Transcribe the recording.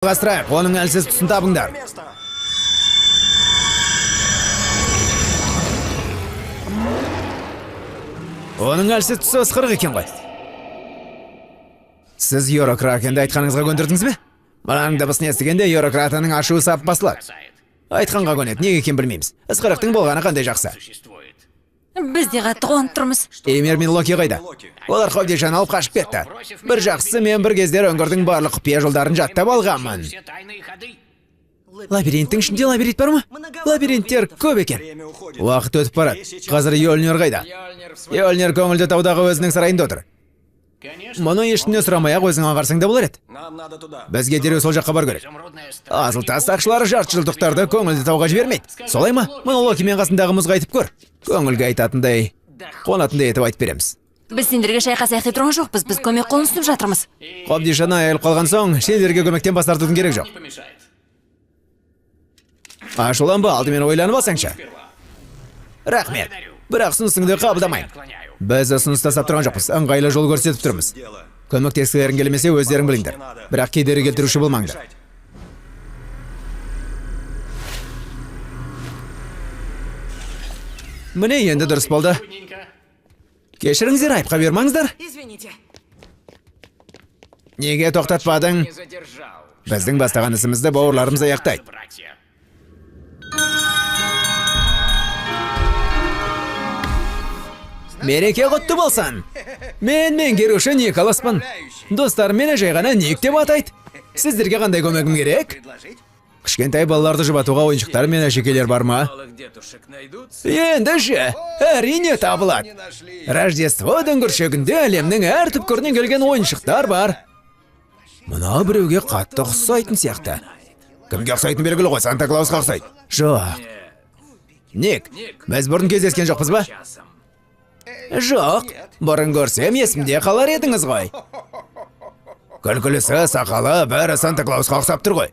Жалғастырайық, оның әлсіз тұсын табыңдар. Оның әлсіз тұсы ысқырық екен ғой. Сіз Еурокракенді айтқаныңызға көндірдіңіз бе? Мұның дыбысын естігенде Еурократының ашуы сап басылады. Айтқанға көнеді, неге екен білмейміз. Ысқырықтың болғаны қандай жақсы. Біз де қатты қуанып тұрмыз. Эмир мен Локи қайда? Олар Хобдижаны алып қашып кетті. Бір жақсысы, мен бір кездер өңгірдің барлық құпия жолдарын жаттап алғанмын. Лабиринттің ішінде лабиринт бар ма? Лабириттер көп екен. Уақыт өтіп барады. Қазір Йолнир қайда? Йолнир көңілді таудағы өзінің сарайында отыр. Мұны ешкімнен сұрамай-ақ өзің аңғарсаң да болар еді. Бізге дереу сол жаққа бару керек. Асыл тас сақшылары жартыжылдықтарды көңілді тауға жібермейді. Солай ма? Мұны Локимен қасындағы мұзға айтып көр. Көңілге айтатындай, қонатындай етіп айтып береміз. Біз сендерге шайқа сияқты тұрған жоқпыз, біз көмек қолын ұсынып жатырмыз. Хобдижаны айылып қалған соң, сендерге көмектен бас тартудың керек жоқ. Ашуланба, алдымен ойланып алсаңшы. Рахмет. Бірақ ұсынысыңды қабылдамайын. Біз ұсыныс тастап тұрған жоқпыз, ыңғайлы жол көрсетіп тұрмыз. Көмектескілерің келмесе өздерің біліңдер. Бірақ кедергі келтіруші болмаңдар. Міне енді дұрыс болды. Кешіріңіздер, айыпқа бермаңыздар. Неге тоқтатпадың? Біздің бастаған ісімізді бауырларымыз аяқтайды. Мереке құтты болсын. Мен меңгеруші Николаспын. Достарым мені жай ғана Ник деп атайды. Сіздерге қандай көмегім керек? Кішкентай балаларды жұбатуға ойыншықтар мен әшекейлер бар ма? Енді ше, әрине табылады. Рождество дүңгіршегінде әлемнің әр түпкірінен келген ойыншықтар бар. Мына біреуге қатты ұқсайтын сияқты. Кімге ұқсайтын белгілі ғой, Санта-Клаусқа ұқсайды. Жоқ. Ник, біз бұрын кездескен жоқпыз ба? Жоқ, бұрын көрсем есімде қалар едіңіз ғой. Күлкілісі, сақалы, бәрі Санта-Клаусқа ұқсап тұр ғой.